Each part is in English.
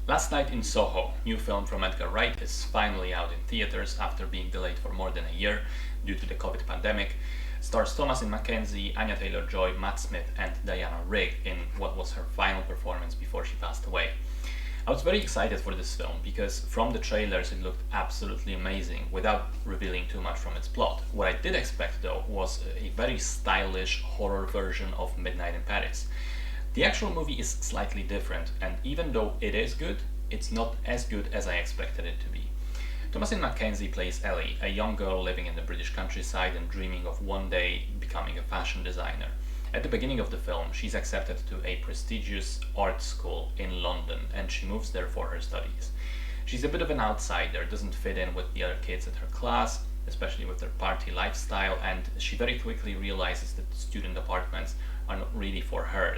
Last Night in Soho, new film from Edgar Wright, is finally out in theaters after being delayed for more than a year due to the COVID pandemic. Stars Thomasin McKenzie, Anya Taylor-Joy, Matt Smith, and Diana Rigg in what was her final performance before she passed away. I was very excited for this film because from the trailers it looked absolutely amazing without revealing too much from its plot. What I did expect though was a very stylish horror version of Midnight in Paris. The actual movie is slightly different, and even though it is good, it's not as good as I expected it to be. Thomasin McKenzie plays Ellie, a young girl living in the British countryside and dreaming of one day becoming a fashion designer. At the beginning of the film, she's accepted to a prestigious art school in London, and she moves there for her studies. She's a bit of an outsider, doesn't fit in with the other kids at her class, especially with their party lifestyle, and she very quickly realizes that student apartments are not really for her,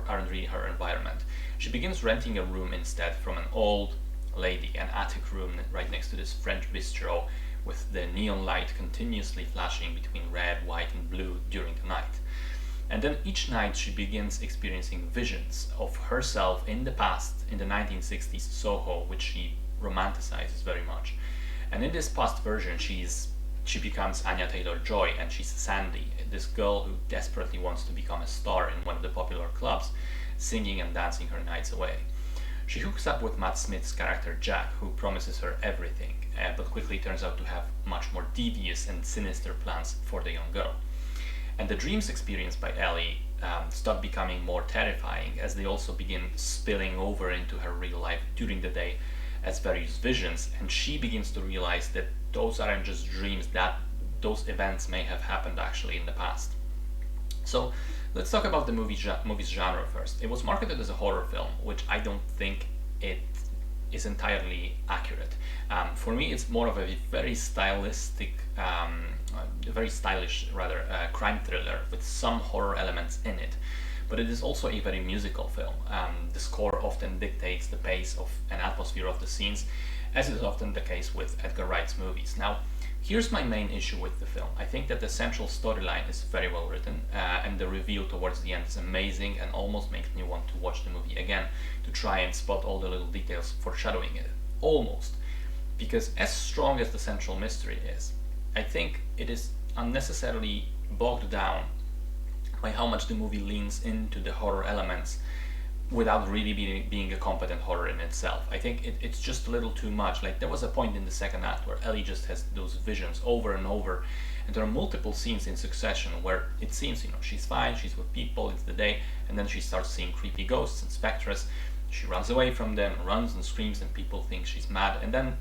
aren't really her environment. She begins renting a room instead from an old lady, an attic room right next to this French bistro with the neon light continuously flashing between red, white and blue during the night. And then each night she begins experiencing visions of herself in the past, in the 1960s Soho, which she romanticizes very much. And in this past version she becomes Anya Taylor-Joy, and she's Sandy, this girl who desperately wants to become a star in one of the popular clubs, singing and dancing her nights away. She hooks up with Matt Smith's character Jack, who promises her everything, but quickly turns out to have much more devious and sinister plans for the young girl. And the dreams experienced by Ellie start becoming more terrifying as they also begin spilling over into her real life during the day as various visions, and she begins to realize that those aren't just dreams, that those events may have happened actually in the past. So let's talk about the movie's genre first. It was marketed as a horror film, which I don't think it is entirely accurate. For me, it's more of a very very stylish rather, crime thriller with some horror elements in it. But it is also a very musical film. The score often dictates the pace of an atmosphere of the scenes, as is often the case with Edgar Wright's movies. Now, here's my main issue with the film. I think that the central storyline is very well written, and the reveal towards the end is amazing and almost makes me want to watch the movie again to try and spot all the little details foreshadowing it. Almost. Because as strong as the central mystery is, I think it is unnecessarily bogged down by how much the movie leans into the horror elements without really being a competent horror in itself. I think it's just a little too much. Like, there was a point in the second act where Ellie just has those visions over and over, and there are multiple scenes in succession where it seems, she's fine, she's with people, it's the day, and then she starts seeing creepy ghosts and spectres. She runs away from them, runs and screams, and people think she's mad, and then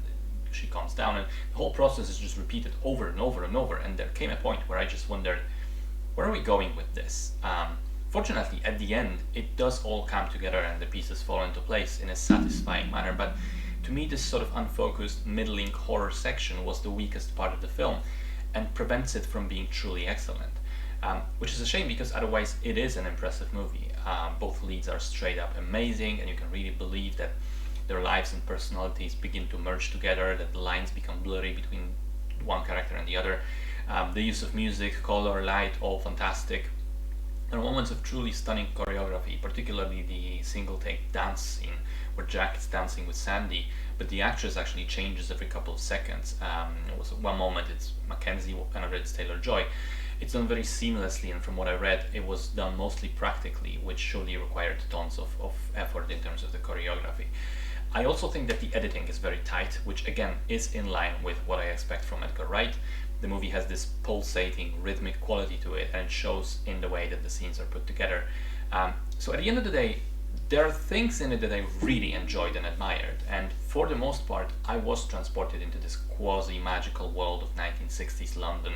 she calms down, and the whole process is just repeated over and over and over, and there came a point where I just wondered, where are we going with this? Fortunately, at the end, it does all come together and the pieces fall into place in a satisfying manner, but to me this sort of unfocused, middling horror section was the weakest part of the film and prevents it from being truly excellent. Which is a shame because otherwise it is an impressive movie. Both leads are straight up amazing, and you can really believe that their lives and personalities begin to merge together, that the lines become blurry between one character and the other. The use of music, color, light, all fantastic. There are moments of truly stunning choreography, particularly the single take dance scene where Jack is dancing with Sandy, but the actress actually changes every couple of seconds. It was one moment it's Mackenzie, another it's Taylor-Joy. It's done very seamlessly, and from what I read, it was done mostly practically, which surely required tons of effort in terms of the choreography. I also think that the editing is very tight, which again is in line with what I expect from Edgar Wright. The movie has this pulsating, rhythmic quality to it, and it shows in the way that the scenes are put together. So at the end of the day, there are things in it that I really enjoyed and admired, and for the most part, I was transported into this quasi-magical world of 1960s London,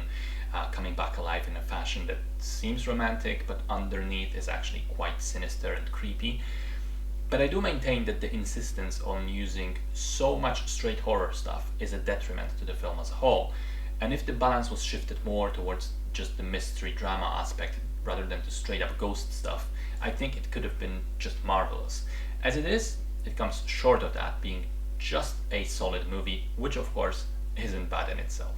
coming back alive in a fashion that seems romantic, but underneath is actually quite sinister and creepy. But I do maintain that the insistence on using so much straight horror stuff is a detriment to the film as a whole. And if the balance was shifted more towards just the mystery drama aspect rather than to straight up ghost stuff, I think it could have been just marvelous. As it is, it comes short of that, being just a solid movie, which of course isn't bad in itself.